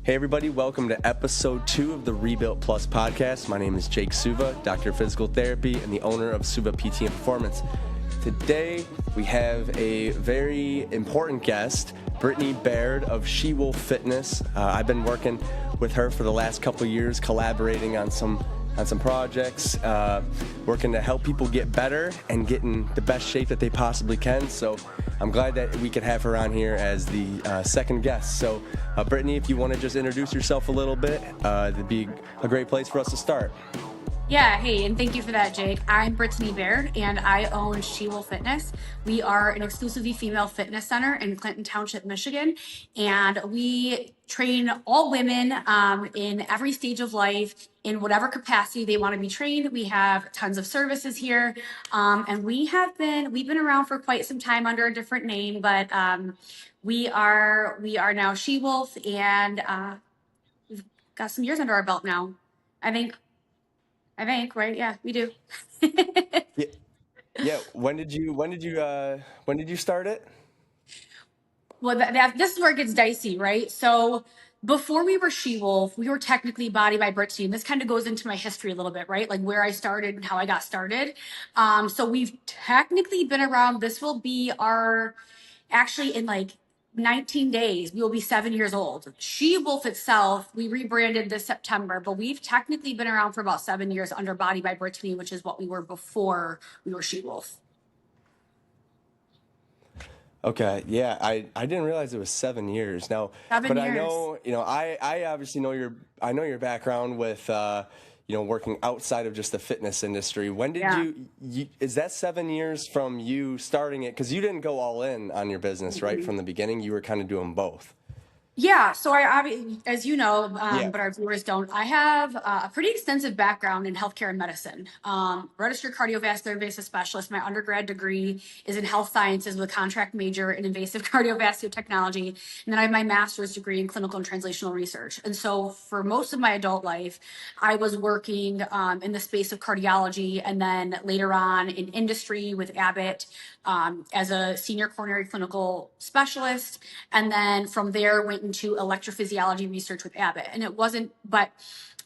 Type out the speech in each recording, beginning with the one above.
Hey everybody, welcome to episode 2 of the Rebuilt Plus podcast. My name is Jake Suva, doctor of physical therapy and the owner of Suva PT and Performance. Today we have a very important guest, Brittany Baird of SheWolf Fitness. I've been working with her for the last couple of years, collaborating on some projects, working to help people get better and get in the best shape that they possibly can. So I'm glad that we could have her on here as the second guest. So Brittany, if you want to just introduce yourself a little bit, it'd be a great place for us to start. Yeah, hey, and thank you for that, Jake. I'm Brittany Baird, and I own SheWolf Fitness. We are an exclusively female fitness center in Clinton Township, Michigan, and we train all women in every stage of life, in whatever capacity they want to be trained. We have tons of services here, and we've been around for quite some time under a different name, but we are now SheWolf, and we've got some years under our belt now. I think, right? Yeah, we do. Yeah. When did you start it? Well, this is where it gets dicey, right? So before we were SheWolf, we were technically Body by Brittany, and this kind of goes into my history a little bit, right? Like where I started and how I got started. So we've technically been around. This will be actually in like 19 days, we will be 7 years old. SheWolf itself, we rebranded this September, but we've technically been around for about 7 years under Body by Brittany, which is what we were before we were SheWolf. Okay, yeah, I didn't realize it was 7 years now. 7 but years. I know, I obviously know your background with working outside of just the fitness industry. When did you is that 7 years from you starting it? Because you didn't go all in on your business, right? From the beginning, you were kind of doing both. Yeah, so as you know, but our viewers don't, I have a pretty extensive background in healthcare and medicine. Registered cardiovascular invasive specialist. My undergrad degree is in health sciences with a contract major in invasive cardiovascular technology. And then I have my master's degree in clinical and translational research. And so for most of my adult life, I was working in the space of cardiology, and then later on in industry with Abbott as a senior coronary clinical specialist. And then from there went into electrophysiology research with Abbott. And it wasn't, but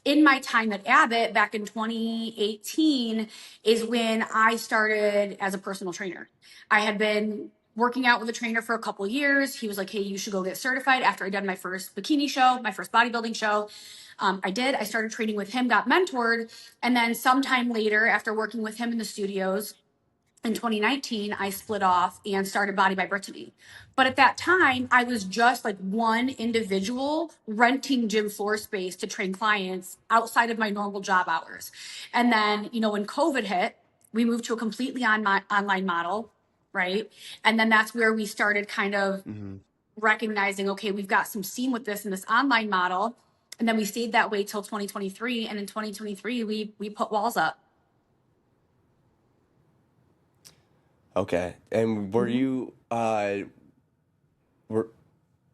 in my time at Abbott back in 2018 is when I started as a personal trainer. I had been working out with a trainer for a couple of years. He was like, hey, you should go get certified after I did my first bikini show, my first bodybuilding show. I did. I started training with him, got mentored. And then sometime later, after working with him in the studios, in 2019, I split off and started Body by Brittany. But at that time, I was just like one individual renting gym floor space to train clients outside of my normal job hours. And then, when COVID hit, we moved to a completely online model, right? And then that's where we started kind of recognizing, okay, we've got some steam with this in this online model. And then we stayed that way till 2023. And in 2023, we put walls up. Okay, and were you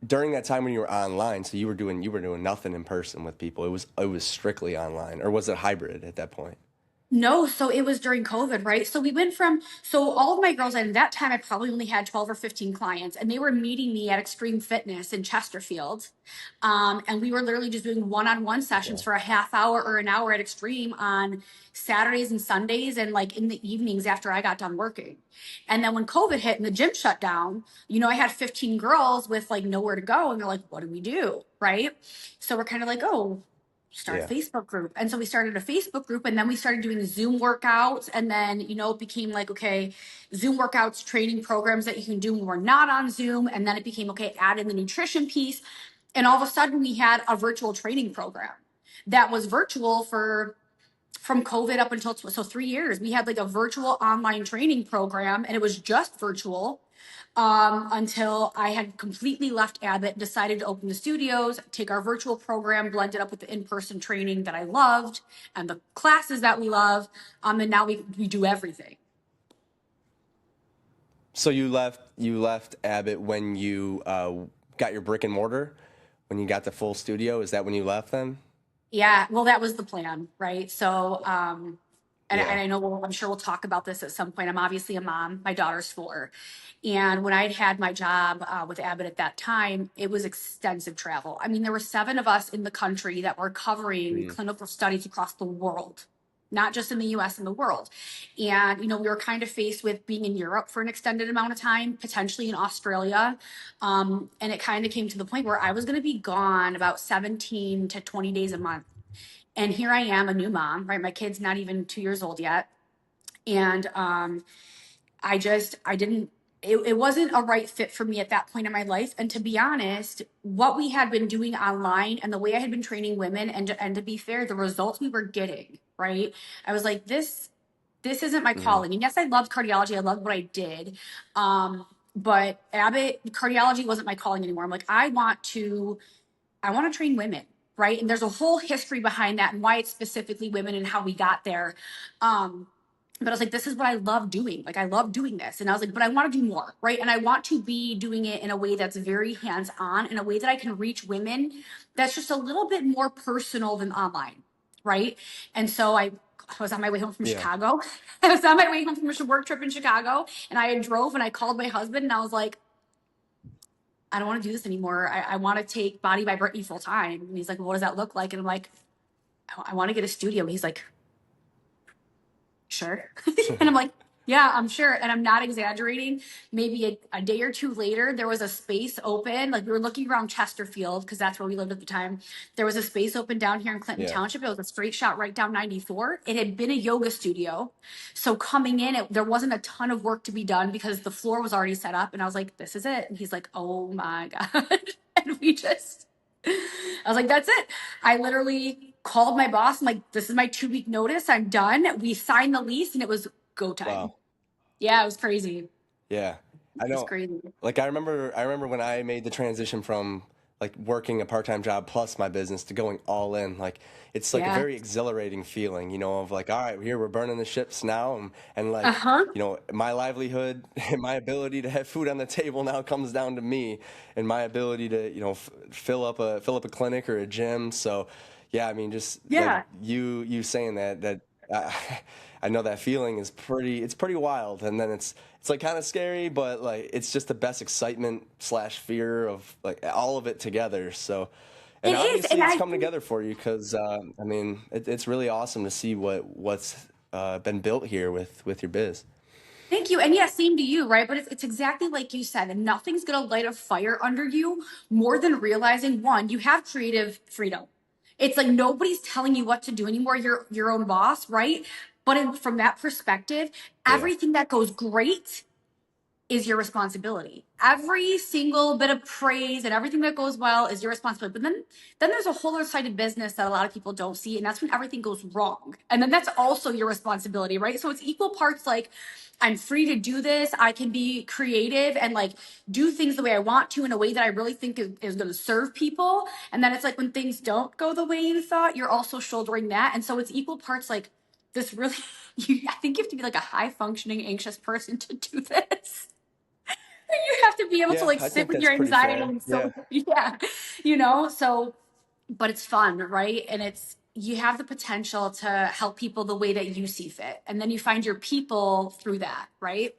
during that time when you were online? So you were doing nothing in person with people. It was strictly online, or was it hybrid at that point? No, so it was during COVID, right? So we went so all of my girls, and at that time I probably only had 12 or 15 clients, and they were meeting me at Extreme Fitness in Chesterfield. And we were literally just doing one-on-one sessions for a half hour or an hour at Extreme on Saturdays and Sundays, and like in the evenings after I got done working. And then when COVID hit and the gym shut down, I had 15 girls with like nowhere to go, and they're like, what do we do? Right? So we're kind of like, start a Facebook group. And so we started a Facebook group, and then we started doing Zoom workouts. And then, it became like, okay, Zoom workouts, training programs that you can do when we're not on Zoom. And then it became, okay, add in the nutrition piece. And all of a sudden we had a virtual training program that was virtual from COVID up until, 3 years. We had like a virtual online training program, and it was just virtual. Until I had completely left Abbott, decided to open the studios, take our virtual program, blend it up with the in-person training that I loved and the classes that we love. And now we do everything. So you left Abbott when you got your brick and mortar, when you got the full studio. Is that when you left then? Yeah, well, that was the plan, right? So And Yeah. I know I'm sure we'll talk about this at some point. I'm obviously a mom. My daughter's 4. And when I'd had my job with Abbott at that time, it was extensive travel. I mean, there were 7 of us in the country that were covering Mm. clinical studies across the world, not just in the US, in the world. And, we were kind of faced with being in Europe for an extended amount of time, potentially in Australia. And it kind of came to the point where I was going to be gone about 17 to 20 days a month. And here I am, a new mom, right? My kid's not even 2 years old yet. And I didn't, it wasn't a right fit for me at that point in my life. And to be honest, what we had been doing online and the way I had been training women, and to be fair, the results we were getting, right? I was like, this isn't my Mm. calling. And yes, I loved cardiology. I loved what I did. But Abbott cardiology wasn't my calling anymore. I'm like, I want to train women, right? And there's a whole history behind that and why it's specifically women and how we got there. But I was like, this is what I love doing. Like, I love doing this. And I was like, but I want to do more, right? And I want to be doing it in a way that's very hands-on, in a way that I can reach women that's just a little bit more personal than online, right? And so I was on my way home from Yeah. Chicago. I was on my way home from a work trip in Chicago, and I drove and I called my husband and I was like, I don't want to do this anymore. I want to take Body by Brittany full time. And he's like, well, what does that look like? And I'm like, I want to get a studio. And he's like, sure. And I'm like, yeah, I'm sure. And I'm not exaggerating. Maybe a day or two later, there was a space open. Like, we were looking around Chesterfield because that's where we lived at the time. There was a space open down here in Clinton Yeah. Township. It was a straight shot right down 94. It had been a yoga studio. So coming in, there wasn't a ton of work to be done because the floor was already set up. And I was like, this is it. And he's like, oh my God. And I was like, that's it. I literally called my boss. I'm like, this is my 2-week notice. I'm done. We signed the lease and it was go time. Wow. Yeah, it was crazy. Yeah. I It was know. crazy. Like, I remember when I made the transition from like working a part-time job plus my business to going all in. Like, it's like a Yeah. very exhilarating feeling, of like, all right, here we're burning the ships now, and like, Uh-huh. my livelihood and my ability to have food on the table now comes down to me and my ability to, fill up a clinic or a gym. So, yeah, I mean, just like Yeah. you saying that uh, I know that feeling is pretty wild, and then it's like kind of scary, but like it's just the best excitement slash fear of like all of it together. So, It and is. obviously And it's I come think, together for you because I mean it's really awesome to see what's been built here with your biz. thank you. And yeah, same to you, right? But it's exactly like you said, and nothing's going to light a fire under you more than realizing, one, you have creative freedom. It's like nobody's telling you what to do anymore. You're your own boss, right? But from that perspective, Yeah. everything that goes great is your responsibility. Every single bit of praise and everything that goes well is your responsibility. But then there's a whole other side of business that a lot of people don't see, and that's when everything goes wrong. And then that's also your responsibility, right? So it's equal parts like, I'm free to do this. I can be creative and like do things the way I want to in a way that I really think is going to serve people. And then it's like when things don't go the way you thought, you're also shouldering that. And so it's equal parts like this really, I think you have to be like a high functioning anxious person to do this. You have to be able to Yeah, like I sit think with that's your pretty anxiety fair. and Yeah. so yeah, so but it's fun, right? And you have the potential to help people the way that you see fit. And then you find your people through that, right?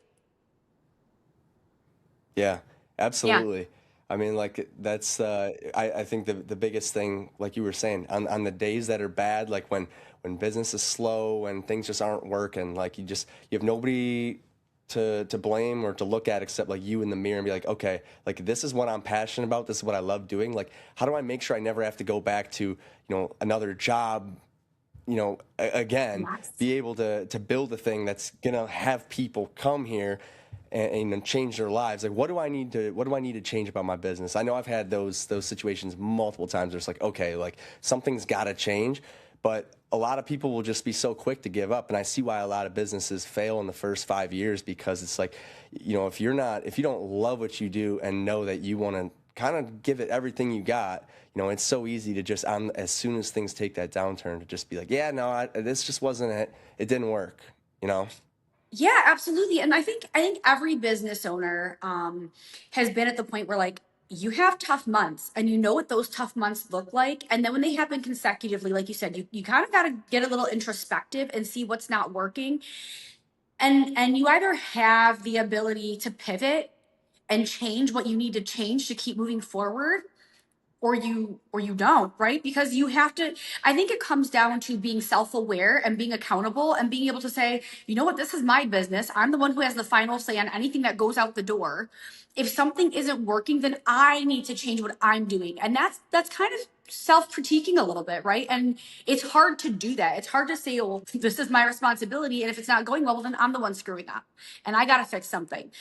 Yeah, Yeah. absolutely. I mean, like that's I think the biggest thing, like you were saying, on the days that are bad, like when business is slow, when things just aren't working, like you have nobody to blame or to look at except like you in the mirror and be like, okay, like this is what I'm passionate about, this is what I love doing. Like, how do I make sure I never have to go back to, another job, again, Yes. be able to build a thing that's gonna have people come here and change their lives. Like, what do I need to change about my business? I know I've had those situations multiple times where it's like, okay, like something's got to change, but a lot of people will just be so quick to give up, and I see why a lot of businesses fail in the first 5 years, because it's like, if you don't love what you do and know that you want to kind of give it everything you got, it's so easy to just as soon as things take that downturn to just be like, yeah, no, this just wasn't it. It didn't work, Yeah, absolutely. And I think every business owner has been at the point where like you have tough months and you know what those tough months look like. And then when they happen consecutively, like you said, you kind of got to get a little introspective and see what's not working. And you either have the ability to pivot and change what you need to change to keep moving forward, or you don't, right? Because you have to, I think it comes down to being self-aware and being accountable and being able to say, you know what, this is my business. I'm the one who has the final say on anything that goes out the door. If something isn't working, then I need to change what I'm doing. And that's kind of self-critiquing a little bit, right? And it's hard to do that. It's hard to say, oh, this is my responsibility, and if it's not going well, then I'm the one screwing up and I got to fix something.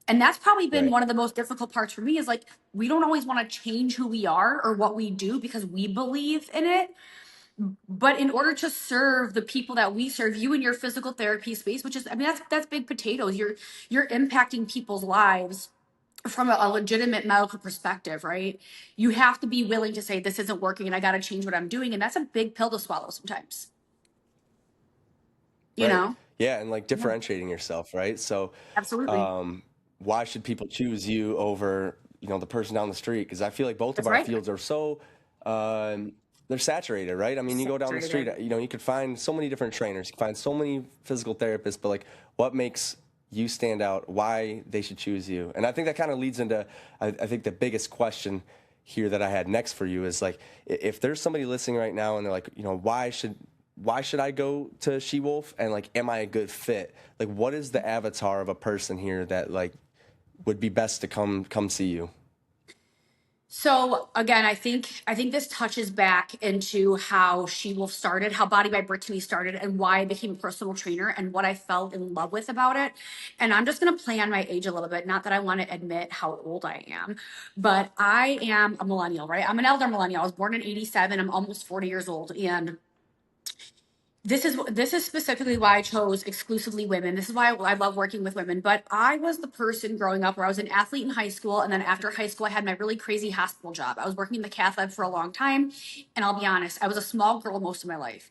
And that's probably been one of the most difficult parts for me, is like, we don't always want to change who we are or what we do because we believe in it. But in order to serve the people that we serve, you in your physical therapy space, which is, I mean, that's big potatoes. You're impacting people's lives from a legitimate medical perspective, right? You have to be willing to say, this isn't working and I got to change what I'm doing. And that's a big pill to swallow sometimes. You know? Yeah, and like differentiating yourself, right? So Absolutely. why should people choose you over, the person down the street? Because I feel like both of our fields are so they're saturated, right? I mean, you go down the street, you could find so many different trainers, you can find so many physical therapists, but like, what makes you stand out? Why they should choose you? And I think that kind of leads into, I think the biggest question here that I had next for you is like, if there's somebody listening right now and they're like, why should I go to SheWolf, and like, am I a good fit? Like, what is the avatar of a person here that like would be best to come see you? So again, I think this touches back into how SheWolf started, how Body by Brittany started, and why I became a personal trainer and what I fell in love with about it. And I'm just going to play on my age a little bit. Not that I want to admit how old I am, but I am a millennial, right? I'm an elder millennial. I was born in 87. I'm almost 40 years old. And this is specifically why I chose exclusively women. This is why I love working with women. But I was the person growing up where I was an athlete in high school, and then after high school, I had my really crazy hospital job. I was working in the cath lab for a long time, and I'll be honest, I was a small girl most of my life.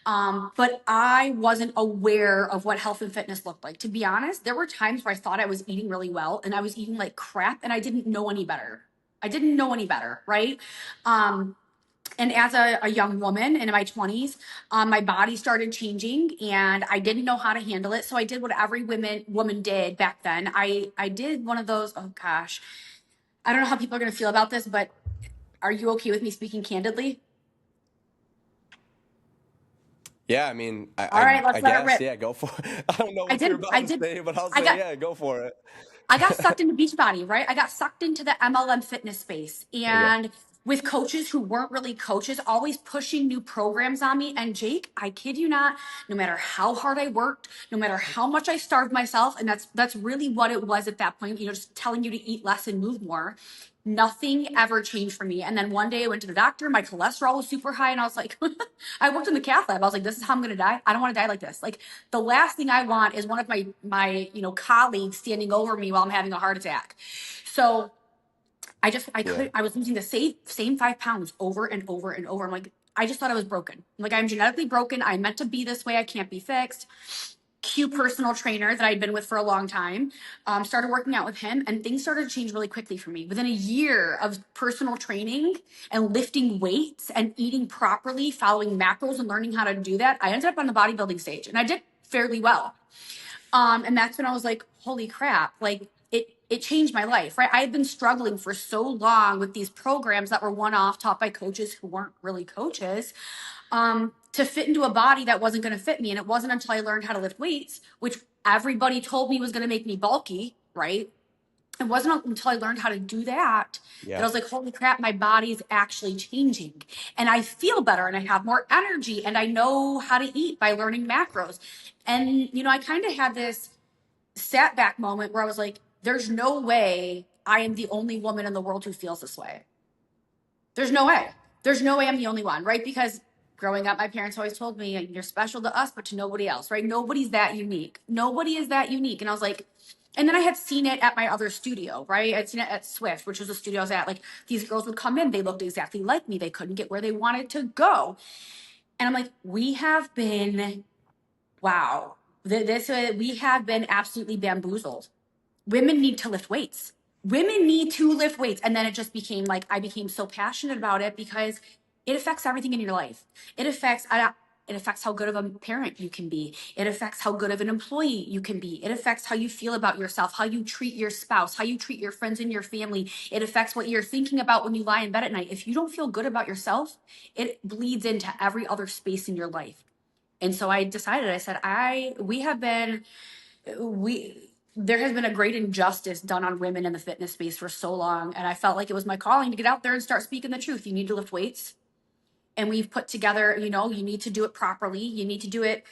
But I wasn't aware of what health and fitness looked like. To be honest, there were times where I thought I was eating really well, and I was eating like crap, and I didn't know any better. Right? And as a young woman in my 20s, my body started changing and I didn't know how to handle it. So I did what every woman did back then. I did one of those, oh gosh, I don't know how people are going to feel about this, but are you okay with me speaking candidly? Yeah, I mean, All right, let's let it rip. Yeah, go for it. I don't know what you're about to say, but I'll say, yeah, go for it. I got sucked into Beachbody, right? I got sucked into the MLM fitness space, and with coaches who weren't really coaches, always pushing new programs on me. And Jake, I kid you not, no matter how hard I worked, no matter how much I starved myself, and that's really what it was at that point, just telling you to eat less and move more. Nothing ever changed for me. And then one day I went to the doctor, my cholesterol was super high, and I was like, I worked in the cath lab. I was like, this is how I'm gonna die. I don't want to die like this. Like, the last thing I want is one of my colleagues standing over me while I'm having a heart attack. So I was losing the same 5 pounds over and over and over. I'm like, I just thought I was broken. Like, I'm genetically broken. I'm meant to be this way. I can't be fixed. Cue personal trainer that I'd been with for a long time, started working out with him, and things started to change really quickly for me. Within a year of personal training and lifting weights and eating properly, following macros and learning how to do that, I ended up on the bodybuilding stage, and I did fairly well. And that's when I was like, holy crap, like it changed my life, right? I had been struggling for so long with these programs that were one-off, taught by coaches who weren't really coaches, to fit into a body that wasn't going to fit me. And it wasn't until I learned how to lift weights, which everybody told me was going to make me bulky, right? It wasn't until I learned how to do that that I was like, holy crap, my body's actually changing. And I feel better and I have more energy and I know how to eat by learning macros. And, I kind of had this sat back moment where I was like, there's no way I am the only woman in the world who feels this way. There's no way. There's no way I'm the only one, right? Because growing up, my parents always told me, you're special to us, but to nobody else, right? Nobody's that unique. Nobody is that unique. And I was like, and then I had seen it at my other studio, right? I'd seen it at Swift, which was the studio I was at. Like, these girls would come in, they looked exactly like me. They couldn't get where they wanted to go. And I'm like, we have been, wow, we have been absolutely bamboozled. Women need to lift weights. women need to lift weights. And then it just became like, I became so passionate about it because it affects everything in your life. It affects how good of a parent you can be. It affects how good of an employee you can be. It affects how you feel about yourself, how you treat your spouse, how you treat your friends and your family. It affects what you're thinking about when you lie in bed at night. If you don't feel good about yourself, it bleeds into every other space in your life. And so I decided, I said, there has been a great injustice done on women in the fitness space for so long. And I felt like it was my calling to get out there and start speaking the truth. You need to lift weights. And we've put together, you need to do it properly. You need to do it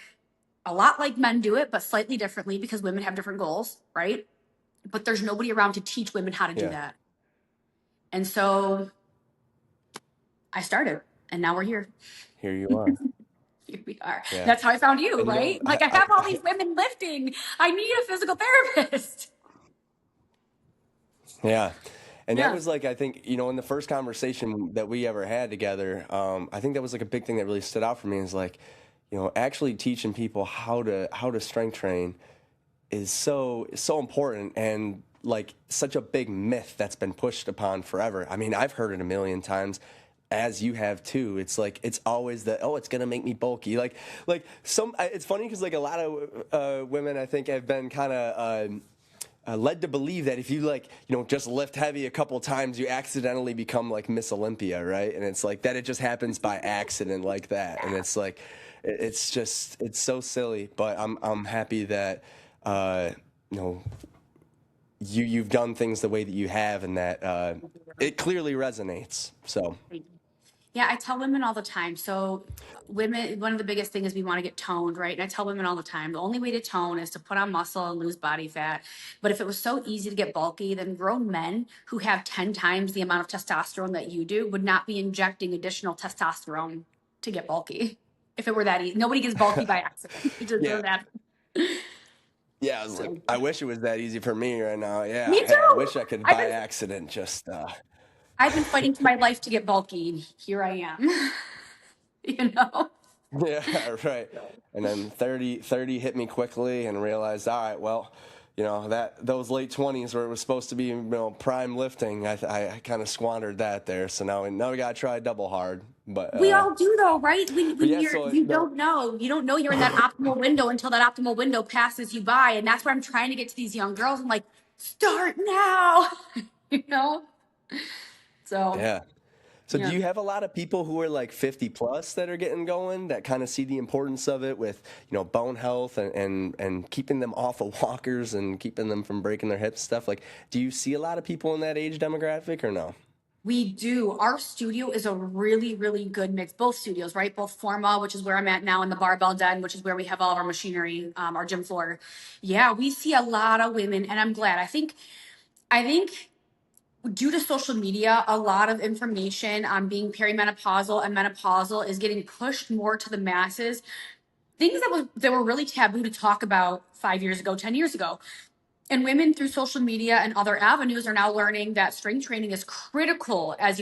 a lot like men do it, but slightly differently because women have different goals, right? But there's nobody around to teach women how to do that. And so I started, and now we're here. Here you are. Here we are. Yeah. That's how I found you, right? I have all these women lifting. I need a physical therapist. Yeah. And that was like, I think, in the first conversation that we ever had together, I think that was like a big thing that really stood out for me is like, actually teaching people how to strength train is so important and like such a big myth that's been pushed upon forever. I mean, I've heard it a million times, as you have too. It's like, it's always it's going to make me bulky. It's funny because like a lot of women, I think, have been kind of led to believe that if you just lift heavy a couple times, you accidentally become like Miss Olympia, right? And it's like that it just happens by accident like that. And it's like, it's so silly, but I'm happy that, you've done things the way that you have and that it clearly resonates. So. Yeah, I tell women all the time. So women, one of the biggest things is we want to get toned, right? And I tell women all the time, the only way to tone is to put on muscle and lose body fat. But if it was so easy to get bulky, then grown men who have 10 times the amount of testosterone that you do would not be injecting additional testosterone to get bulky. If it were that easy. Nobody gets bulky by accident. It just doesn't happen. Yeah, I wish it was that easy for me right now. Yeah, me too. I wish I could by accident just... I've been fighting for my life to get bulky, and here I am. Yeah, right. And then 30 hit me quickly and realized, all right, well, those late 20s where it was supposed to be, prime lifting, I kind of squandered that there. So now we got to try double hard. But we all do though, right? You don't know you're in that optimal window until that optimal window passes you by. And that's where I'm trying to get to these young girls. I'm like, start now, So yeah. So do you have a lot of people who are like 50 plus that are getting going that kind of see the importance of it with, bone health and keeping them off of walkers and keeping them from breaking their hips stuff? Like, do you see a lot of people in that age demographic or no? We do. Our studio is a really, really good mix. Both studios, right? Both Forma, which is where I'm at now, and the Barbell Den, which is where we have all of our machinery, our gym floor. Yeah, we see a lot of women, and I'm glad. I think due to social media, a lot of information on being perimenopausal and menopausal is getting pushed more to the masses. Things that were really taboo to talk about 5 years ago, 10 years ago. And women through social media and other avenues are now learning that strength training is critical. It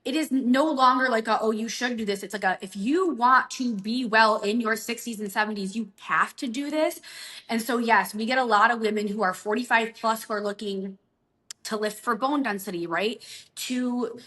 is no longer like you should do this. It's like if you want to be well in your 60s and 70s, you have to do this. And so, yes, we get a lot of women who are 45 plus who are looking to lift for bone density, right? To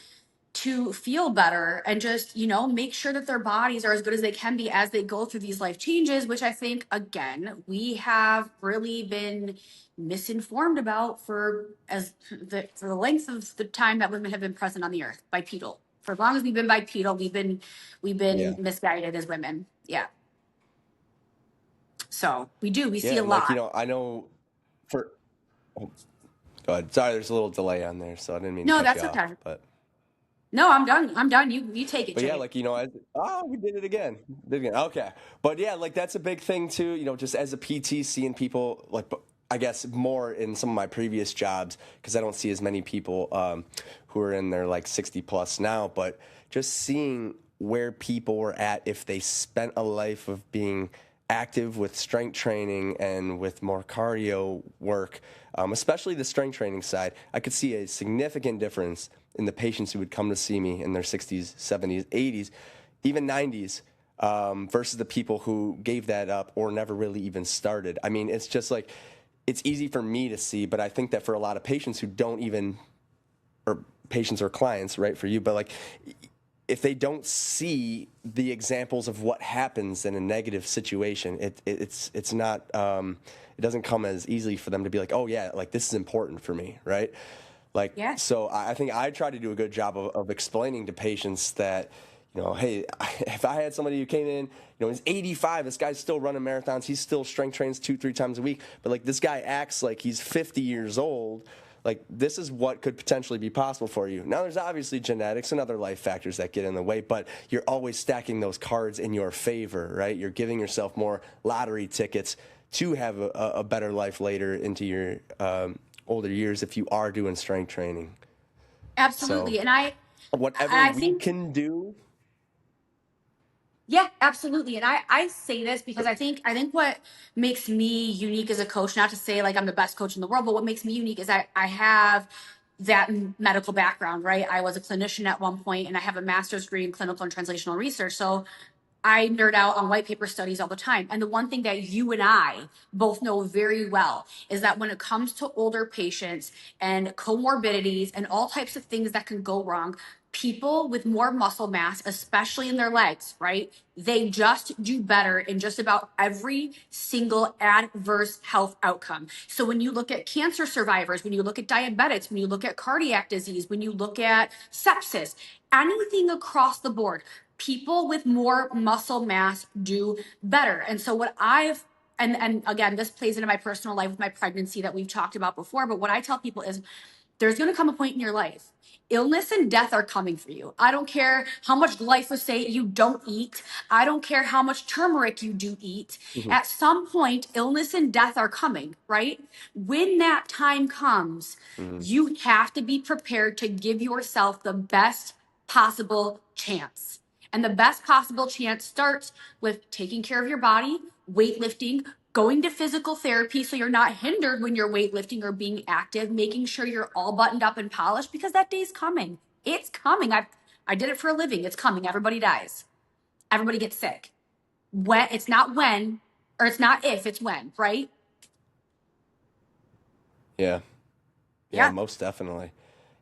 feel better and just, make sure that their bodies are as good as they can be as they go through these life changes, which I think, again, we have really been misinformed about for the length of the time that women have been present on the earth bipedal. For as long as we've been bipedal, we've been misguided as women. Yeah. So we see a lot. I know for... Oh, go ahead. Sorry, there's a little delay on there, so I didn't mean to cut that's you okay. off, but... No, I'm done. You take it. But Jay. yeah, we did it again. Okay. But yeah, that's a big thing too, just as a PT, seeing people I guess more in some of my previous jobs, because I don't see as many people who are in their 60 plus now, but just seeing where people were at if they spent a life of being active with strength training and with more cardio work, especially the strength training side, I could see a significant difference in the patients who would come to see me in their 60s, 70s, 80s, even 90s, versus the people who gave that up or never really even started. I mean, it's just it's easy for me to see, but I think that for a lot of patients who don't even, or patients or clients, right, for you, but like if they don't see the examples of what happens in a negative situation, it's not, it doesn't come as easily for them to be like, oh yeah, like this is important for me, right? Like, Yeah. so I think I try to do a good job of explaining to patients that, you know, hey, if I had somebody who came in, you know, he's 85, this guy's still running marathons, he's still strength trains 2-3 times a week, but like this guy acts like he's 50 years old. Like, this is what could potentially be possible for you. Now, there's obviously genetics and other life factors that get in the way, but you're always stacking those cards in your favor, right? You're giving yourself more lottery tickets to have a better life later into your older years if you are doing strength training. So, Absolutely. And whatever I we think, can do. yeah, absolutely. And I say this because I think what makes me unique as a coach, not to say like I'm the best coach in the world, but what makes me unique is I have that medical background, right? I was a clinician at one point and I have a master's degree in clinical and translational research. So I nerd out on white paper studies all the time. And the one thing that you and I both know very well is that when it comes to older patients and comorbidities and all types of things that can go wrong, people with more muscle mass, especially in their legs, right? They just do better in just about every single adverse health outcome. So when you look at cancer survivors, when you look at diabetics, when you look at cardiac disease, when you look at sepsis, anything across the board, people with more muscle mass do better. And so what I've and again, this plays into my personal life with my pregnancy that we've talked about before, but what I tell people is there's going to come a point in your life. Illness and death are coming for you. I don't care how much glyphosate you don't eat. I don't care how much turmeric you do eat. Mhm. At some point, illness and death are coming, right? When that time comes, Mhm. you have to be prepared to give yourself the best possible chance. And the best possible chance starts with taking care of your body, weightlifting, going to physical therapy so you're not hindered when you're weightlifting or being active, making sure you're all buttoned up and polished because that day's coming. It's coming. I did it for a living. It's coming. Everybody dies. Everybody gets sick. When it's not when, or it's not if, it's when, right? Yeah. Yeah, Yeah. most definitely.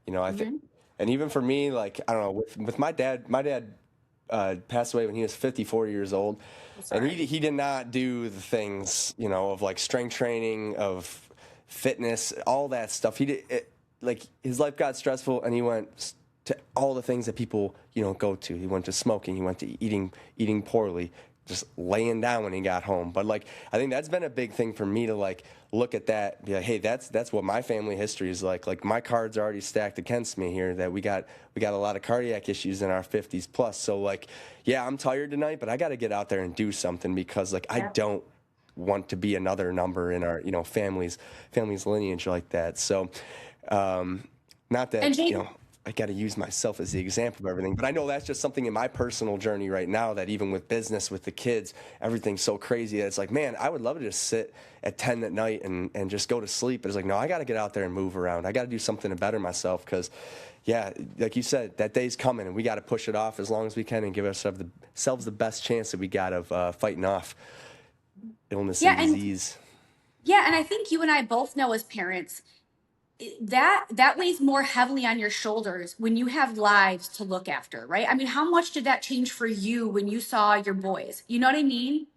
You know, I think, Mm-hmm. and even for me, like, I don't know, with my dad passed away when he was 54 years old, and Sorry. he did not do the things, you know, of like strength training, of fitness, all that stuff. He did it, like his life got stressful, and he went to all the things that people, you know, go to. He went to smoking, he went to eating poorly, just laying down when he got home. But like, I think that's been a big thing for me to like look at that, be like, hey, that's what my family history is like. Like, my cards are already stacked against me here, that we got a lot of cardiac issues in our 50s plus. So like, yeah, I'm tired tonight, but I got to get out there and do something, because like I Yeah. don't want to be another number in our, you know, family's lineage like that. So not that, And you Jake, know, I got to use myself as the example of everything, but I know that's just something in my personal journey right now, that even with business, with the kids, everything's so crazy that it's like, man, I would love to just sit at 10 at night and just go to sleep. But it's like, no, I got to get out there and move around. I got to do something to better myself, because, yeah, like you said, that day's coming, and we got to push it off as long as we can and give ourselves the best chance that we got of fighting off illness yeah, and and disease. yeah, and I think you and I both know as parents that weighs more heavily on your shoulders when you have lives to look after, right? I mean, how much did that change for you when you saw your boys? You know what I mean?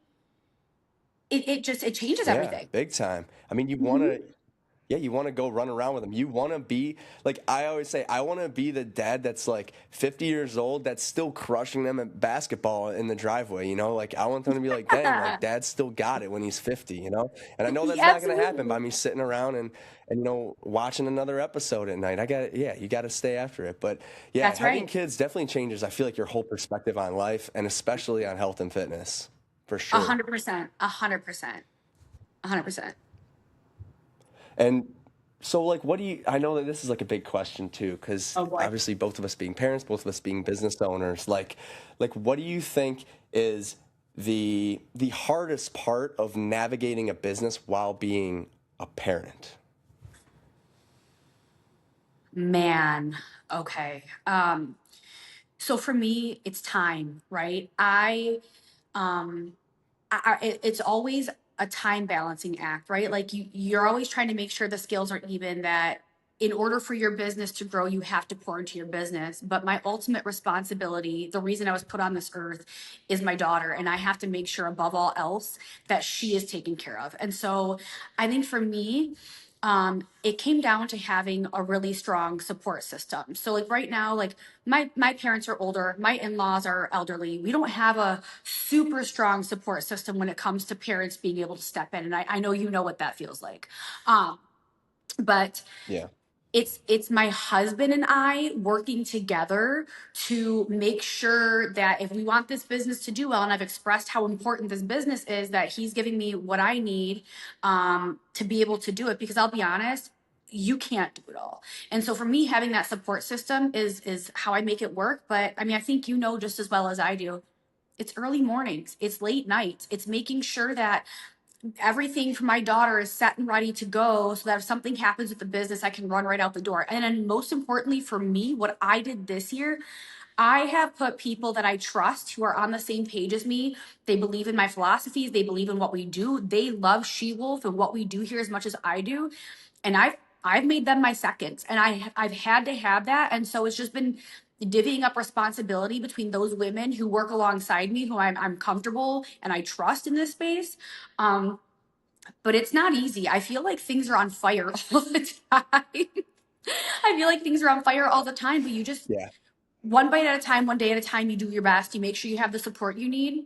It changes Yeah, everything. big time. I mean, Hmm. you want to go run around with them. You want to be, like I always say, I want to be the dad that's like 50 years old that's still crushing them at basketball in the driveway, you know? Like, I want them to be like, dang, like dad still got it when he's 50, you know? And I know that's not going to happen by Absolutely. me sitting around and you know, watching another episode at night. Yeah, you got to stay after it. But yeah, That's having right. kids definitely changes, I feel like, your whole perspective on life, and especially on health and fitness, for A sure. 100%. 100%. 100%. And so, like, what do you? I know that this is like a big question too, because Oh boy. obviously, both of us being parents, both of us being business owners, like, what do you think is the hardest part of navigating a business while being a parent? Man. Okay. So for me, it's time, right? Um, it's always a time balancing act, right? Like you're always trying to make sure the scales are even, that in order for your business to grow, you have to pour into your business. But my ultimate responsibility, the reason I was put on this earth, is my daughter. And I have to make sure above all else that she is taken care of. And so I think for me, it came down to having a really strong support system. So like right now, like my parents are older, my in-laws are elderly. We don't have a super strong support system when it comes to parents being able to step in. And I know you know what that feels like. But Yeah. it's my husband and I working together to make sure that if we want this business to do well, and I've expressed how important this business is, that he's giving me what I need to be able to do it. Because I'll be honest, you can't do it all. And so for me, having that support system is how I make it work. But I mean, I think you know just as well as I do, it's early mornings, it's late nights, it's making sure that everything for my daughter is set and ready to go, so that if something happens with the business, I can run right out the door. And then most importantly for me, what I did this year, I have put people that I trust who are on the same page as me. They believe in my philosophies, they believe in what we do, they love SheWolf and what we do here as much as I do. And I've made them my seconds, and I've had to have that. And so it's just been divvying up responsibility between those women who work alongside me, who I'm comfortable and I trust in this space. But it's not easy. I feel like things are on fire all the time. I feel like things are on fire all the time, but you just, Yeah. one bite at a time, one day at a time, you do your best. You make sure you have the support you need,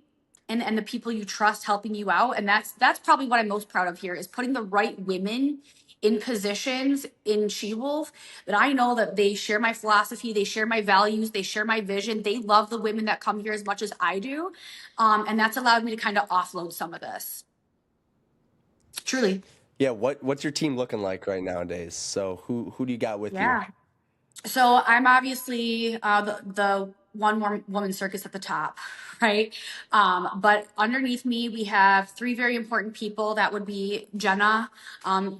and the people you trust helping you out. And that's probably what I'm most proud of here, is putting the right women in positions in SheWolf that I know that they share my philosophy, they share my values, they share my vision. They love the women that come here as much as I do. And that's allowed me to kind of offload some of this. Truly. Yeah. What's your team looking like right nowadays? So who do you got with you? Yeah. So I'm obviously the one more woman circus at the top, right? But underneath me, we have three very important people. That would be Jenna.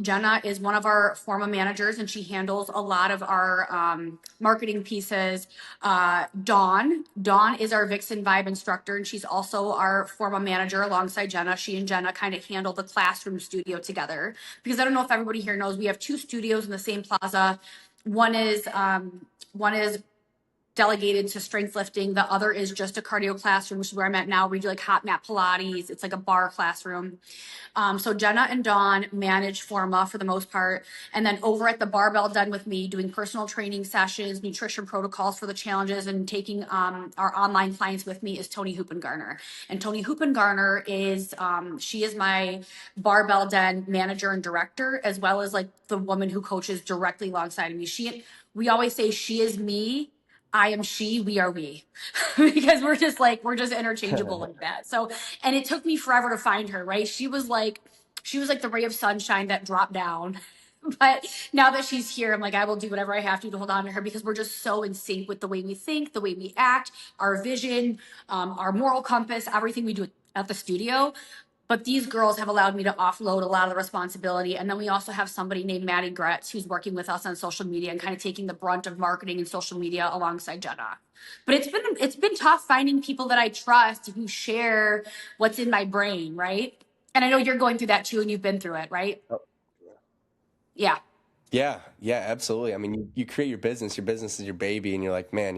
Jenna is one of our former managers, and she handles a lot of our marketing pieces. Dawn is our Vixen Vibe instructor, and she's also our former manager alongside Jenna. She and Jenna kind of handle the classroom studio together, because I don't know if everybody here knows, we have two studios in the same plaza. One is delegated to strength lifting. The other is just a cardio classroom, which is where I'm at now. We do like hot mat Pilates. It's like a bar classroom. So Jenna and Dawn manage Forma for the most part. And then over at the barbell den with me, doing personal training sessions, nutrition protocols for the challenges, and taking our online clients with me, is Tony Hoopengarner. And Tony Hoopengarner is, she is my barbell den manager and director, as well as like the woman who coaches directly alongside of me. We always say she is me, I am she, we are we, because we're just interchangeable like that. So, and it took me forever to find her, right? She was like the ray of sunshine that dropped down. But now that she's here, I'm like, I will do whatever I have to hold on to her, because we're just so in sync with the way we think, the way we act, our vision, our moral compass, everything we do at the studio. But these girls have allowed me to offload a lot of the responsibility. And then we also have somebody named Maddie Gretz, who's working with us on social media and kind of taking the brunt of marketing and social media alongside Jenna. But it's been tough finding people that I trust who share what's in my brain, right? And I know you're going through that too, and you've been through it, right? Oh. Yeah. Yeah, absolutely. I mean, you create your business is your baby, and you're like, man,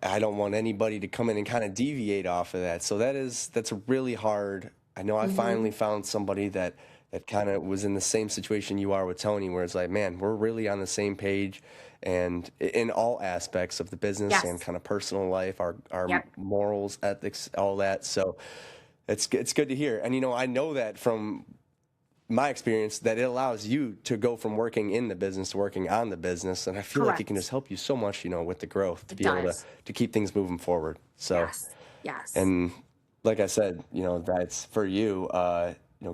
I don't want anybody to come in and kind of deviate off of that. So that's really hard. I know I finally found somebody that kind of was in the same situation you are with Tony, where it's like, man, we're really on the same page, and in all aspects of the business and kind of personal life, our morals, ethics, all that. So it's good to hear. And I know that from my experience, that it allows you to go from working in the business to working on the business, and I feel like it can just help you so much, with the growth, to be able to keep things moving forward. So yes. And like I said, that's for you.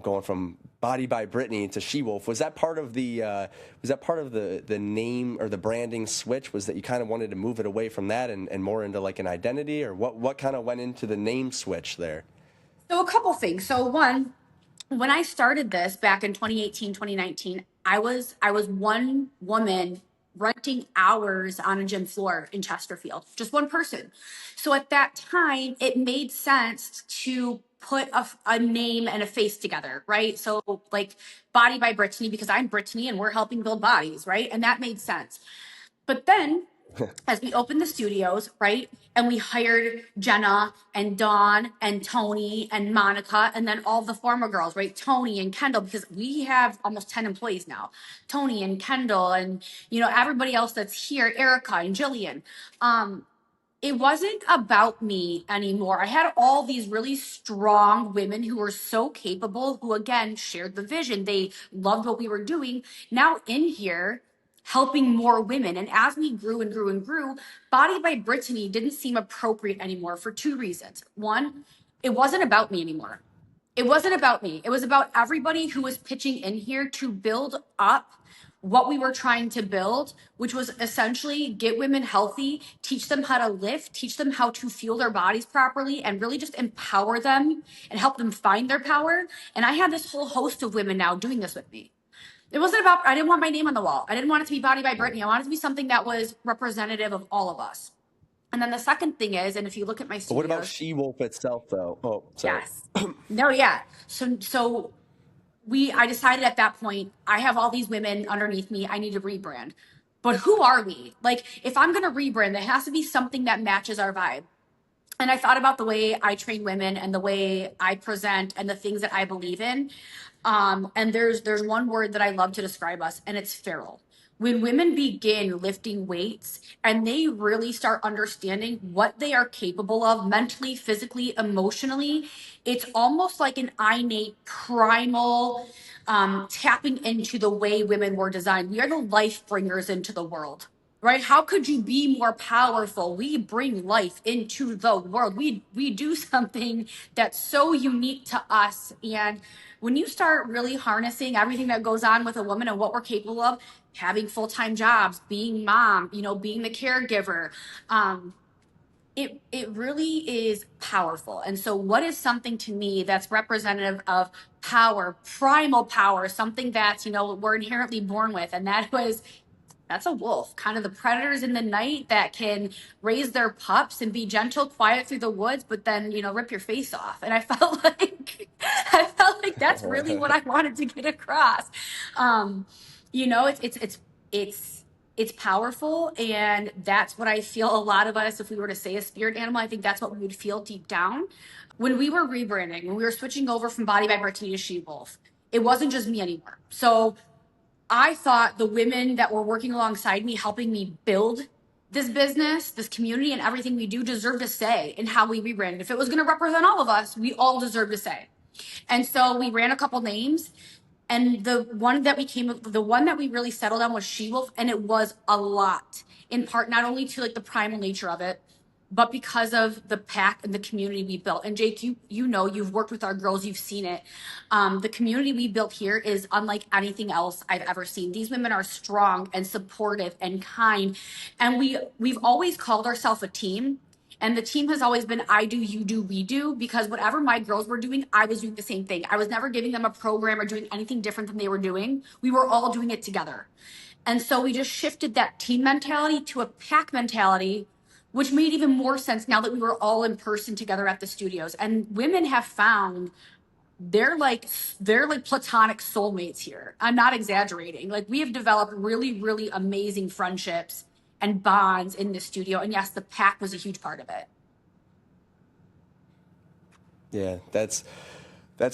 Going from Body by Brittany to SheWolf, was that part of the name or the branding switch? Was that you kind of wanted to move it away from that and more into like an identity, or what kind of went into the name switch there? So a couple things. So one, when I started this back in 2018, 2019, I was one woman renting hours on a gym floor in Chesterfield, just one person. So at that time, it made sense to put a name and a face together, right? So like Body by Brittany, because I'm Brittany and we're helping build bodies, right? And that made sense. But then as we opened the studios, right? And we hired Jenna and Dawn and Tony and Monica and then all the former girls, right? Tony and Kendall, because we have almost 10 employees now. Tony and Kendall and, everybody else that's here, Erica and Jillian. It wasn't about me anymore. I had all these really strong women who were so capable, who again shared the vision. They loved what we were doing. Now in here, helping more women. And as we grew and grew and grew, Body by Brittany didn't seem appropriate anymore for two reasons. One, it wasn't about me anymore. It wasn't about me. It was about everybody who was pitching in here to build up what we were trying to build, which was essentially get women healthy, teach them how to lift, teach them how to fuel their bodies properly, and really just empower them and help them find their power. And I have this whole host of women now doing this with me. It wasn't about, I didn't want my name on the wall. I didn't want it to be Body by Brittany. I wanted it to be something that was representative of all of us. And then the second thing is, and if you look at my studios. What about SheWolf itself, though? Oh, sorry. Yes. No, yeah. So I decided at that point, I have all these women underneath me. I need to rebrand. But who are we? Like, if I'm going to rebrand, there has to be something that matches our vibe. And I thought about the way I train women and the way I present and the things that I believe in. And there's one word that I love to describe us, and it's feral. When women begin lifting weights and they really start understanding what they are capable of mentally, physically, emotionally, it's almost like an innate primal tapping into the way women were designed. We are the life bringers into the world. Right? How could you be more powerful? We bring life into the world. We do something that's so unique to us. And when you start really harnessing everything that goes on with a woman and what we're capable of, having full-time jobs, being mom, being the caregiver, it really is powerful. And so what is something to me that's representative of power, primal power, something that's, we're inherently born with, and that's a wolf, kind of the predators in the night that can raise their pups and be gentle, quiet through the woods, but then, rip your face off. And I felt like that's really what I wanted to get across. It's powerful. And that's what I feel a lot of us, if we were to say a spirit animal, I think that's what we would feel deep down. When we were rebranding, when we were switching over from Body by Brittany to SheWolf, it wasn't just me anymore. So I thought the women that were working alongside me, helping me build this business, this community, and everything we do deserved a say in how we rebranded. If it was going to represent all of us, we all deserved a say. And so we ran a couple names, and the one that we really settled on was SheWolf, and it was a lot, in part not only to like the primal nature of it, but because of the pack and the community we built. And Jake, you've worked with our girls, you've seen it. The community we built here is unlike anything else I've ever seen. These women are strong and supportive and kind. And we've always called ourselves a team. And the team has always been I do, you do, we do, because whatever my girls were doing, I was doing the same thing. I was never giving them a program or doing anything different than they were doing. We were all doing it together. And so we just shifted that team mentality to a pack mentality, which made even more sense now that we were all in person together at the studios. And women have found they're like platonic soulmates here. I'm not exaggerating. Like, we have developed really, really amazing friendships and bonds in the studio. And yes, the pack was a huge part of it. Yeah, that's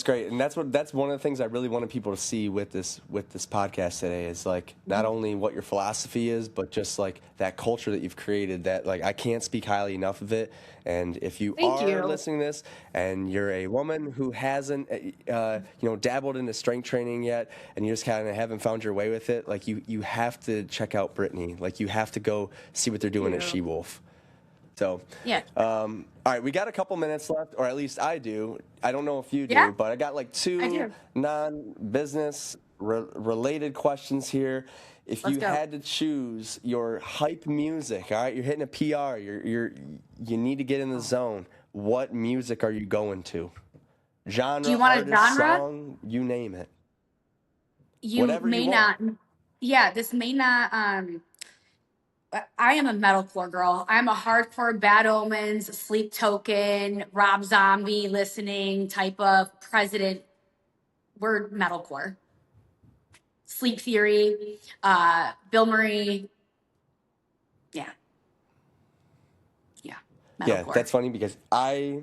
great, and that's one of the things I really wanted people to see with this podcast today is like not only what your philosophy is, but just like that culture that you've created. That like I can't speak highly enough of it. And if you are listening to this and you're a woman who hasn't dabbled into strength training yet, and you just kind of haven't found your way with it, like you have to check out Brittany. Like you have to go see what they're doing at SheWolf. So, yeah. All right, we got a couple minutes left, or at least I do. I don't know if you do, but I got like two non-business related questions here. If you had to choose your hype music, all right, you're hitting a PR, you need to get in the zone. What music are you going to? Genre, do you want artist, a genre? song, you name it. You may not. Yeah, this may not. I am a metalcore girl. I'm a hardcore Bad Omens, Sleep Token, Rob Zombie listening type of president. We're metalcore. Sleep Theory, Bill Murray. Yeah. Yeah. Yeah, Metalcore. that's funny because I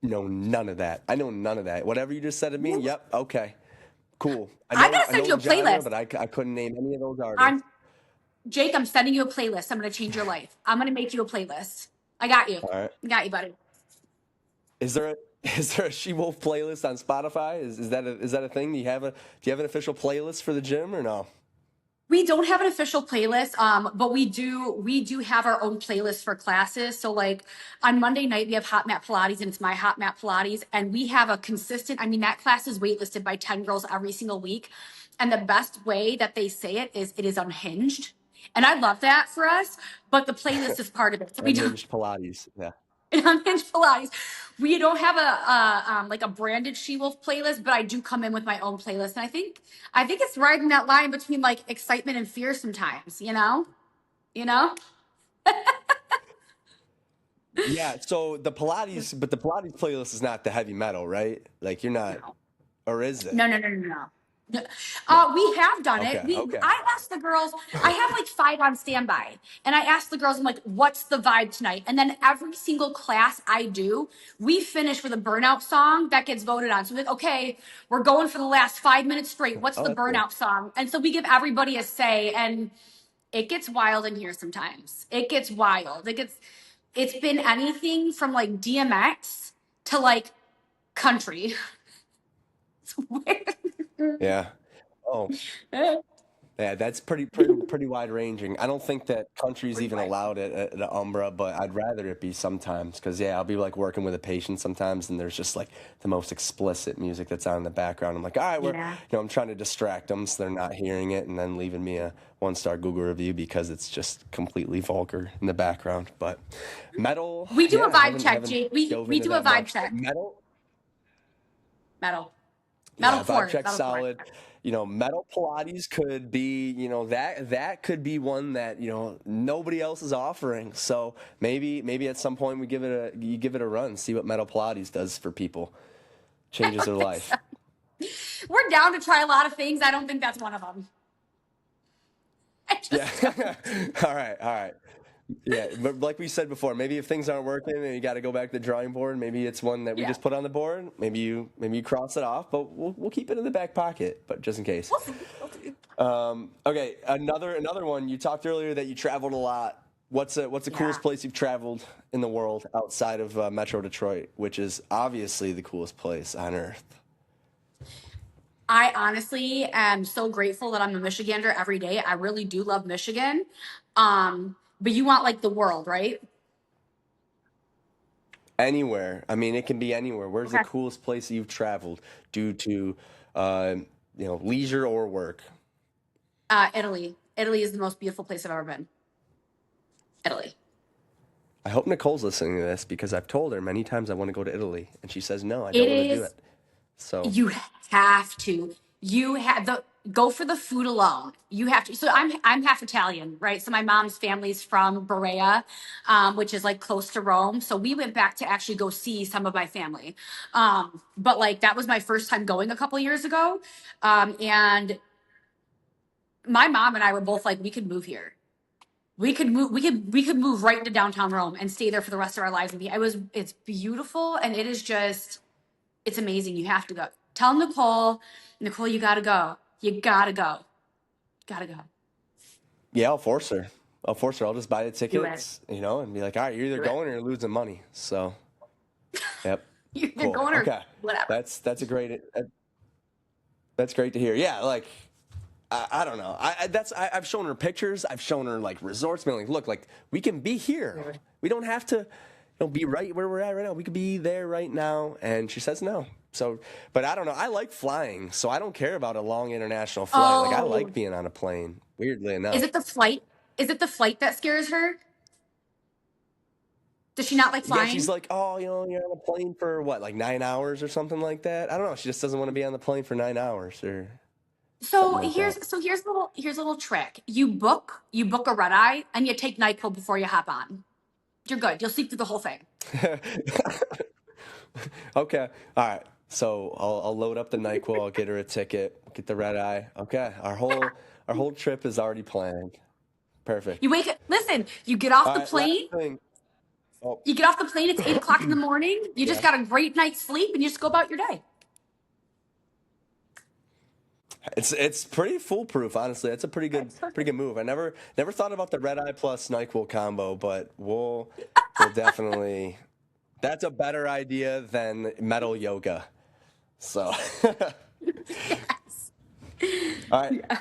know none of that. I know none of that. Whatever you just said to me, yep, okay, cool. I'm gonna I send know you a the genre, playlist. but I couldn't name any of those artists. I'm Jake, I'm sending you a playlist. I'm gonna change your life. I'm gonna make you a playlist. I got you. All right. I got you, buddy. Is there a SheWolf playlist on Spotify? Is that a thing? Do you have an official playlist for the gym or no? We don't have an official playlist, but we do have our own playlist for classes. So like on Monday night we have Hot Mat Pilates and it's my Hot Mat Pilates, and we have a consistent. I mean that class is waitlisted by 10 girls every single week, and the best way that they say it is unhinged, and I love that for us. But the playlist is part of it, so we don't. Unhinged Pilates. Yeah. Unhinged Pilates. We don't have a like a branded SheWolf playlist, but I do come in with my own playlist, and I think it's riding that line between like excitement and fear sometimes. You know. Yeah. So the Pilates playlist is not the heavy metal, right? Like you're not, No. or is it? No. We have done it. Okay. I asked the girls, I have like 5 on standby. And I asked the girls, I'm like, what's the vibe tonight? And then every single class I do, we finish with a burnout song that gets voted on. So we're like, okay, we're going for the last 5 minutes straight. What's Oh, the that's cool. burnout song? And so we give everybody a say, and it gets wild in here sometimes. It gets wild. It's been anything from like DMX to like country. It's weird. Yeah. Oh, yeah. That's pretty wide ranging. I don't think that country's Pretty even wild. allowed at the Umbra, but I'd rather it be sometimes because yeah, I'll be like working with a patient sometimes, and there's just like the most explicit music that's on in the background. I'm like, all right, Yeah. I'm trying to distract them so they're not hearing it, and then leaving me a 1-star Google review because it's just completely vulgar in the background. But metal, We do yeah, a vibe check, haven't Jake. We dove we into do a that vibe much. check. Metal. Yeah, Metal vibe core. check Metal core. solid. Metal Pilates could be, that could be one that, nobody else is offering. So maybe at some point you give it a run, see what Metal Pilates does for people. Changes their life. We're down to try a lot of things. I don't think that's one of them. I Yeah. just don't. All right. Yeah, but like we said before, maybe if things aren't working and you got to go back to the drawing board, maybe it's one that we Yeah. just put on the board. Maybe you cross it off, but we'll keep it in the back pocket, but just in case. We'll see. We'll see. Okay, another one. You talked earlier that you traveled a lot. What's the coolest Yeah. place you've traveled in the world outside of Metro Detroit, which is obviously the coolest place on earth? I honestly am so grateful that I'm a Michigander every day. I really do love Michigan. But you want like the world, right? Anywhere. I mean, it can be anywhere. Where's the Okay. coolest place you've traveled due to, uh, leisure or work? Italy. Italy is the most beautiful place I've ever been. Italy. I hope Nicole's listening to this because I've told her many times I want to go to Italy, and she says no, I It don't want to do is. it. So You have to. You have the go for the food alone. You have to. So I'm half Italian, right? So my mom's family's from Berea, which is like close to Rome. So we went back to actually go see some of my family. But like that was my first time going a couple years ago, and my mom and I were both like, we could move here. We could move. We could move right into downtown Rome and stay there for the rest of our lives. And it's beautiful, and it is just it's amazing. You have to go. Tell Nicole, you gotta go. You gotta go. Gotta go. yeah, I'll force her. I'll just buy the Do it. tickets, and be like, all right, you're either Do it. going or you're losing money. So, yep. You're Cool. going or Okay. whatever. That's great to hear. Yeah, like I don't know. I've shown her pictures. I've shown her like resorts. Being like, look, like we can be here. We don't have to, be right where we're at right now. We could be there right now. And she says no. So, but I don't know. I like flying, so I don't care about a long international flight. Like I like Oh, being on a plane. Weirdly is enough. it the flight? Is it the flight that scares her? Does she not like Yeah, she's flying? like, oh, you're on a plane for what, like 9 hours or something like that. I don't know. She just doesn't want to be on the plane for 9 hours or. something like that. Here's a little trick. You book a red eye and you take NyQuil before you hop on. You're good. You'll sleep through the whole thing. Okay. All right. So I'll load up the NyQuil. I'll get her a ticket. Get the red eye. Okay. Our whole trip is already planned. Perfect. You wake up. Listen. You get off All the right. Last plane. thing. Oh, You get off the plane. It's 8 o'clock in the morning. You just yeah. got a great night's sleep, and you just go about your day. It's pretty foolproof, honestly. It's a pretty good move. I never thought about the red eye plus NyQuil combo, but we'll definitely. That's a better idea than metal yoga. So, Yes. all right, Yeah.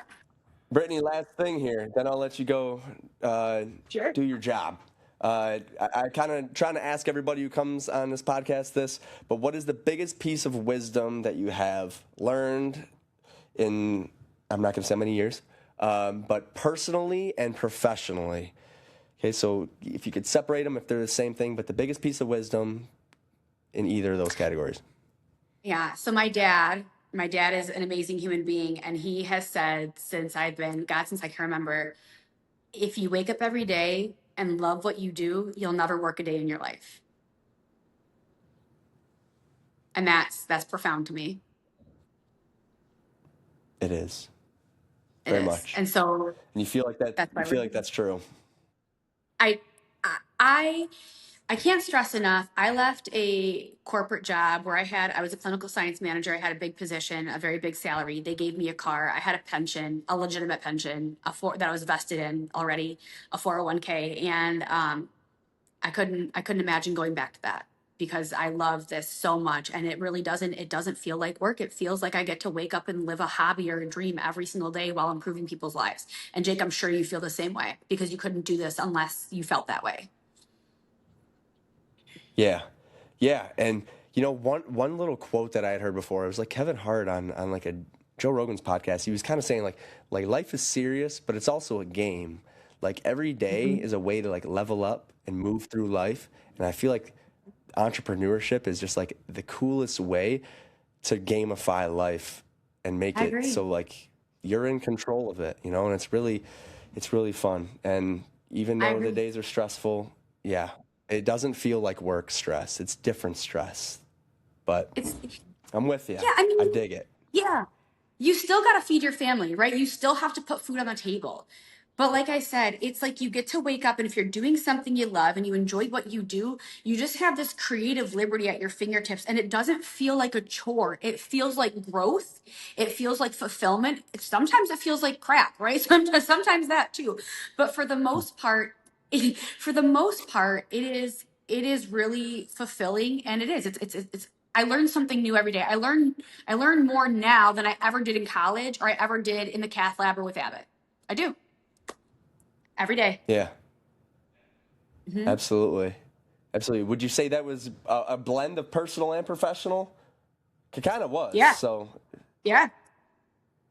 Brittany. Last thing here, then I'll let you go Sure. do your job. I kind of trying to ask everybody who comes on this podcast this, but what is the biggest piece of wisdom that you have learned in, I'm not going to say how many years, but personally and professionally? Okay, so if you could separate them, if they're the same thing, but the biggest piece of wisdom in either of those categories. Yeah. So my dad is an amazing human being, and he has said since I can remember, if you wake up every day and love what you do, you'll never work a day in your life. And that's profound to me. It is It very is. much, And so and you feel like that. that's why You feel we're like that's true. I I I can't stress enough. I left a corporate job where I was a clinical science manager. I had a big position, a very big salary. They gave me a car. I had a pension, a legitimate pension, that I was vested in already, a 401k, and I couldn't imagine going back to that because I love this so much, and it doesn't feel like work. It feels like I get to wake up and live a hobby or a dream every single day while improving people's lives. And Jake, I'm sure you feel the same way because you couldn't do this unless you felt that way. Yeah, yeah, and one little quote that I had heard before. It was like Kevin Hart on like a Joe Rogan's podcast. He was kind of saying like life is serious, but it's also a game. Like every day is a way to like level up and move through life. And I feel like entrepreneurship is just like the coolest way to gamify life and make I it agree. so like you're in control of it, and it's really fun. And even I though the agree. days are stressful, yeah, it doesn't feel like work stress. It's different stress. But It's I'm with you. Yeah, I I mean, dig it. yeah. You still got to feed your family, right? You still have to put food on the table. But like I said, it's like you get to wake up, and if you're doing something you love and you enjoy what you do, you just have this creative liberty at your fingertips, and it doesn't feel like a chore. It feels like growth. It feels like fulfillment. Sometimes it feels like crap, right? Sometimes that too. But for the most part, it is really fulfilling, and it is. It's I learn something new every day. I learn more now than I ever did in college or I ever did in the cath lab or with Abbott. I do every day. Yeah, Hmm. absolutely. Absolutely. Would you say that was a blend of personal and professional? It kind of was. Yeah, So, yeah,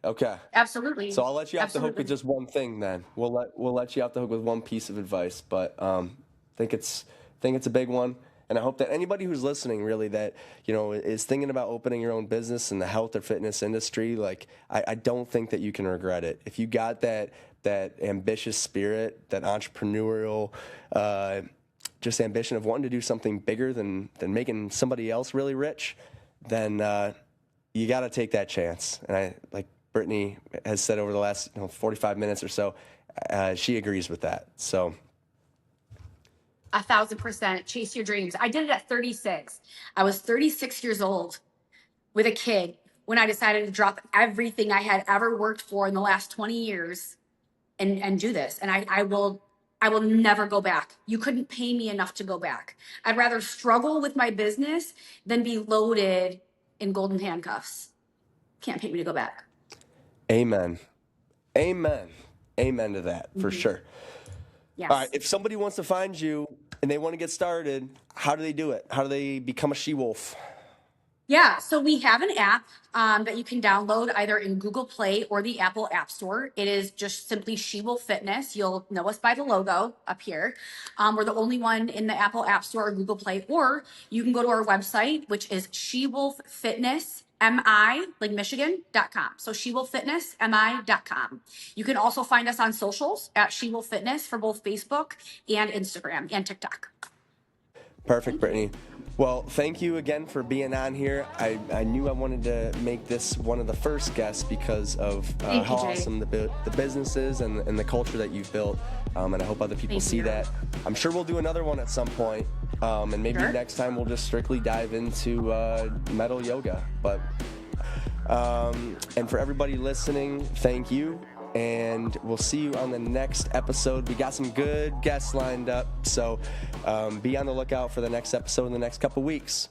okay. So absolutely, I'll let you off the hook with absolutely. just one thing then. We'll let you off the hook with one piece of advice, but think it's a big one. And I hope that anybody who's listening really that, is thinking about opening your own business in the health or fitness industry, like I don't think that you can regret it. If you got that ambitious spirit, that entrepreneurial just ambition of wanting to do something bigger than making somebody else really rich, then you got to take that chance. And I, like Brittany has said over the last 45 minutes or so, she agrees with that. So 1,000% chase your dreams. I did it at 36. I was 36 years old with a kid when I decided to drop everything I had ever worked for in the last 20 years and do this. And I will never go back. You couldn't pay me enough to go back. I'd rather struggle with my business than be loaded in golden handcuffs. Can't pay me to go back. amen. Amen. Amen to that for Hmm. sure. All right. Yes. If somebody wants to find you and they want to get started, how do they do it? How do they become a she-wolf? Yeah, so we have an app that you can download either in Google Play or the Apple App Store. It is just simply SheWolf Fitness. You'll know us by the logo up here. We're the only one in the Apple App Store or Google Play, or you can go to our website, which is SheWolfFitness.com. MI, like Michigan.com. So SheWolf Fitness, MI.com. You can also find us on socials at SheWolf Fitness for both Facebook and Instagram and TikTok. Perfect, Brittany. Well, thank you again for being on here. I knew I wanted to make this one of the first guests because of how awesome the business is and the culture that you've built. And I hope other people see that. I'm sure we'll do another one at some point. And maybe next time we'll just strictly dive into metal yoga. But and for everybody listening, thank you. And we'll see you on the next episode. We got some good guests lined up, so be on the lookout for the next episode in the next couple weeks.